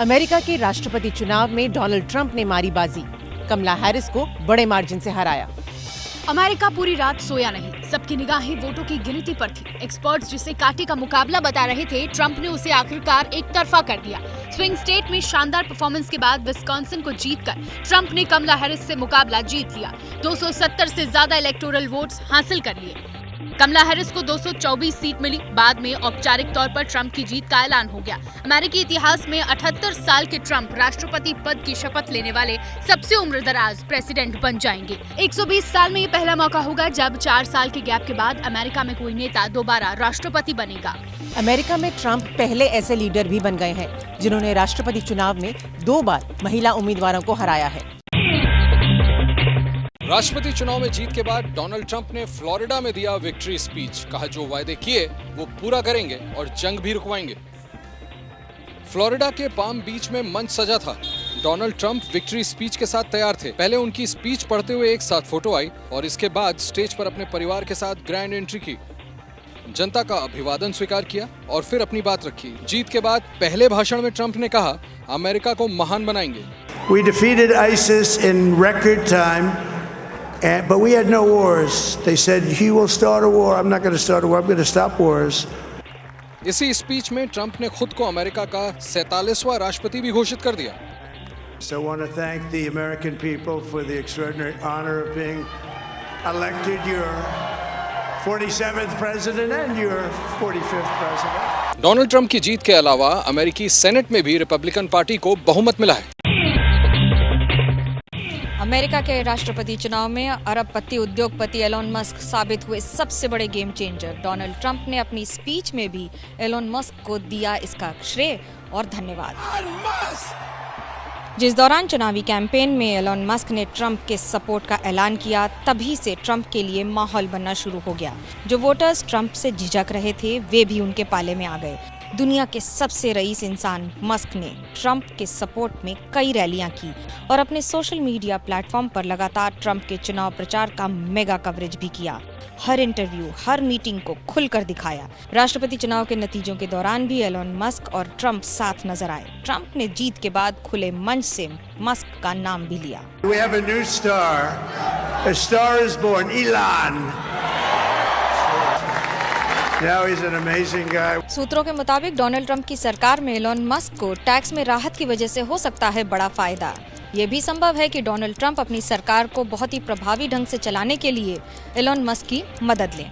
America के राष्ट्रपति चुनाव में डोनाल्ड ट्रंप ने मारी बाजी, कमला हैरिस को बड़े मार्जिन से हराया। अमेरिका पूरी रात सोया नहीं, सबकी निगाहें वोटों की गिनती पर थी। एक्सपर्ट्स जिसे कांटे का मुकाबला बता रहे थे, ट्रंप ने उसे आखिरकार एक तरफा कर दिया। स्विंग स्टेट में शानदार परफॉर्मेंस के बाद विस्कॉन्सिन को जीतकर ट्रंप ने कमला हैरिस से मुकाबला जीत लिया। 270 से ज्यादा इलेक्टोरल वोट्स हासिल कर लिए। कमला हैरिस को 224 सीट मिली। बाद में औपचारिक तौर पर ट्रंप की जीत का ऐलान हो गया। अमेरिकी इतिहास में 78 साल के ट्रंप राष्ट्रपति पद की शपथ लेने वाले सबसे उम्रदराज प्रेसिडेंट बन जाएंगे। 120 साल में ये पहला मौका होगा जब 4 साल के गैप के बाद अमेरिका में कोई नेता दोबारा राष्ट्रपति बनेगा। अमेरिका में ट्रंप पहले ऐसे लीडर भी बन गए हैं जिन्होंने राष्ट्रपति चुनाव में 2 बार महिला उम्मीदवारों को हराया है। राष्ट्रपति चुनाव में जीत के बाद डोनाल्ड ट्रंप ने फ्लोरिडा में दिया विक्ट्री स्पीच। कहा जो वायदे किए वो पूरा करेंगे और जंग भी रुकवाएंगे। फ्लोरिडा के पाम बीच में मंच सजा था। डोनाल्ड ट्रंप विक्ट्री स्पीच के साथ तैयार थे। पहले उनकी स्पीच पढ़ते हुए एक साथ फोटो आई और इसके बाद स्टेज पर अपने परिवार के साथ ग्रैंड एंट्री की, जनता का अभिवादन स्वीकार किया और फिर अपनी बात रखी। जीत के बाद पहले भाषण में ट्रंप ने कहा अमेरिका को महान बनाएंगे। We defeated ISIS in record time. But we had no wars. They said, he will start a war. I'm not going to start a war. I'm going to stop wars. इसी speech में Trump ने खुद को America का 47वां राष्ट्रपति भी घोषित कर दिया। So I want to thank the American people for the extraordinary honor of being elected your 47th president and your 45th president. Donald Trump की जीत के अलावा अमेरिकी सेनेट में भी रिपब्लिकन पार्टी को बहुमत मिला है। अमेरिका के राष्ट्रपति चुनाव में अरबपति उद्योगपति एलोन मस्क साबित हुए सबसे बड़े गेम चेंजर। डोनाल्ड ट्रंप ने अपनी स्पीच में भी एलोन मस्क को दिया इसका श्रेय और धन्यवाद। जिस दौरान चुनावी कैंपेन में एलोन मस्क ने ट्रंप के सपोर्ट का ऐलान किया, तभी से ट्रंप के लिए माहौल बनना शुरू हो गया। जो वोटर्स ट्रंप से झिझक रहे थे, वे भी उनके पाले में आ गए। दुनिया के सबसे रईस इंसान मस्क ने ट्रंप के सपोर्ट में कई रैलियां की और अपने सोशल मीडिया प्लेटफॉर्म पर लगातार ट्रंप के चुनाव प्रचार का मेगा कवरेज भी किया। हर इंटरव्यू, हर मीटिंग को खुलकर दिखाया। राष्ट्रपति चुनाव के नतीजों के दौरान भी एलोन मस्क और ट्रंप साथ नजर आए। ट्रंप ने जीत के बाद खुले मंच से मस्क का नाम भी लिया। We have a new star. A star is born, Elon. Now he's an amazing guy. सूत्रों के मुताबिक डोनाल्ड ट्रंप की सरकार में एलोन मस्क को टैक्स में राहत की वजह से हो सकता है बड़ा फायदा। ये भी संभव है कि डोनाल्ड ट्रंप अपनी सरकार को बहुत ही प्रभावी ढंग से चलाने के लिए एलोन मस्क की मदद लें।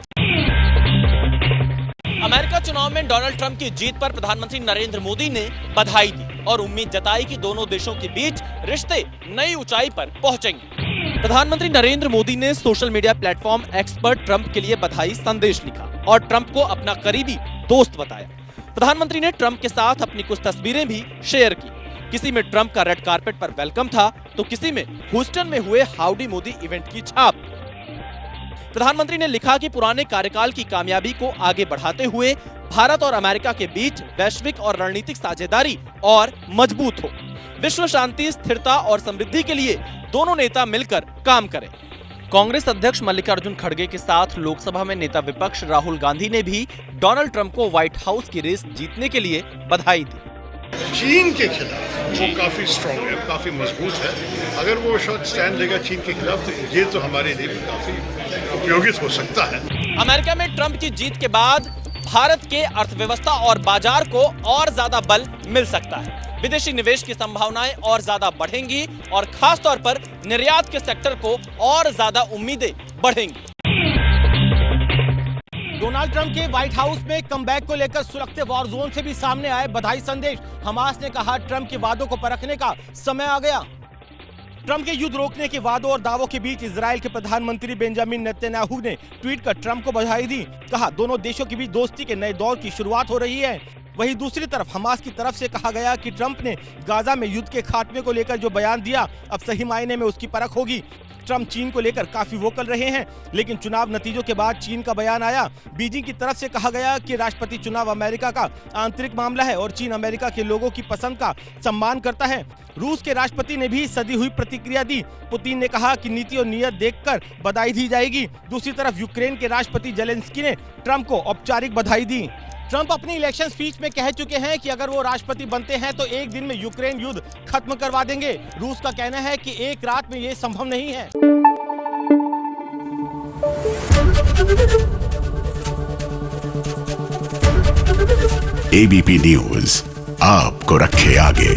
अमेरिका चुनाव में डोनाल्ड ट्रंप की जीत पर प्रधानमंत्री नरेंद्र मोदी ने बधाई दी और उम्मीद जताई कि दोनों देशों के बीच रिश्ते नई ऊंचाई पर पहुंचेंगे। प्रधानमंत्री नरेंद्र मोदी ने सोशल मीडिया प्लेटफॉर्म एक्स पर ट्रंप के लिए बधाई संदेश लिखा और ट्रंप को अपना करीबी दोस्त बताया। प्रधानमंत्री ने ट्रंप के साथ अपनी कुछ तस्वीरें भी शेयर की। किसी में ट्रंप का रेड कारपेट पर वेलकम था, तो किसी में ह्यूस्टन में हुए हाउडी मोदी इवेंट की छाप। प्रधानमंत्री ने लिखा कि पुराने कार्यकाल की कामयाबी को आगे बढ़ाते हुए भारत और अमेरिका के बीच वैश्विक और रणनीतिक साझेदारी और मजबूत हो। विश्व शांति, स्थिरता और समृद्धि के लिए दोनों नेता मिलकर काम करें। कांग्रेस अध्यक्ष मल्लिकार्जुन खड़गे के साथ लोकसभा में नेता विपक्ष राहुल गांधी ने भी डोनाल्ड ट्रंप को व्हाइट हाउस की रेस जीतने के लिए बधाई दी। चीन के खिलाफ वो काफी स्ट्रॉन्ग है, काफी मजबूत है। अगर वो स्टैंड लेगा चीन के खिलाफ तो ये तो हमारे लिए भी काफी उपयोगी हो सकता है। अमेरिका में ट्रंप की जीत के बाद भारत के अर्थव्यवस्था और बाजार को और ज्यादा बल मिल सकता है। विदेशी निवेश की संभावनाएं और ज्यादा बढ़ेंगी और खास तौर पर निर्यात के सेक्टर को और ज्यादा उम्मीदें बढ़ेंगी। डोनाल्ड ट्रंप के व्हाइट हाउस में कमबैक को लेकर सुलगते वॉर जोन से भी सामने आए बधाई संदेश। हमास ने कहा ट्रंप के वादों को परखने का समय आ गया। ट्रंप के युद्ध रोकने के वादों और दावों के बीच इजराइल के प्रधानमंत्री बेंजामिन नेतन्याहू ने ट्वीट कर ट्रंप को बधाई दी। कहा दोनों देशों के बीच दोस्ती के नए दौर की शुरुआत हो रही है। वहीं दूसरी तरफ हमास की तरफ से कहा गया कि ट्रंप ने गाजा में युद्ध के खात्मे को लेकर जो बयान दिया, अब सही मायने में उसकी परख होगी। ट्रंप चीन को लेकर काफी वोकल रहे हैं, लेकिन चुनाव नतीजों के बाद चीन का बयान आया। बीजिंग की तरफ से कहा गया कि राष्ट्रपति चुनाव अमेरिका का आंतरिक मामला है और चीन अमेरिका के लोगों की पसंद का सम्मान करता है। रूस के राष्ट्रपति ने भी सदी हुई प्रतिक्रिया दी। पुतिन ने कहा कि नीति और नीयत देखकर बधाई दी जाएगी। दूसरी तरफ यूक्रेन के राष्ट्रपति जेलेंस्की ने ट्रंप को औपचारिक बधाई दी। ट्रंप अपनी इलेक्शन स्पीच में कह चुके हैं कि अगर वो राष्ट्रपति बनते हैं तो एक दिन में यूक्रेन युद्ध खत्म करवा देंगे। रूस का कहना है कि एक रात में ये संभव नहीं है। एबीपी न्यूज आपको रखे आगे।